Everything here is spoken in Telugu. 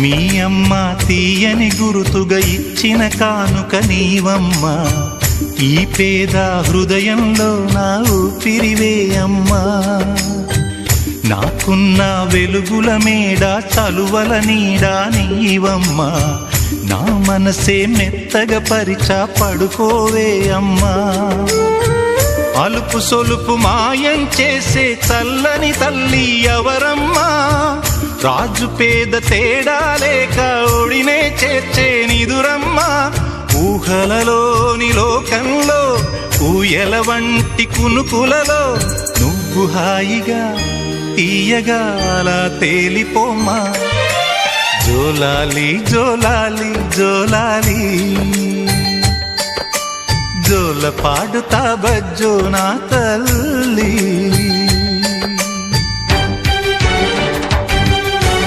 మీ అమ్మ తీయని గురుతుగా ఇచ్చిన కానుక నీవమ్మా, ఈ పేద హృదయంలో నా ఊపిరివే అమ్మా. నాకున్న వెలుగుల మేడ చలువల నీడా నీవమ్మా, నా మనసే మెత్తగా పరిచా పడుకోవే అమ్మా. అలుపు సొలుపు మాయం చేసే చల్లని తల్లి ఎవరమ్మా, రాజు పేద తేడా లేక ఒడినే చేర్చే నిదురమ్మా. ఊహలలోని లోకంలో ఊయల వంటి కునుకులలో నువ్వు హాయిగా తీయగా అలా తేలిపోమ్మా. జోలాలి జోలాలి జోలాలి, జోల పాడుతా బజ్జో నా తల్లి.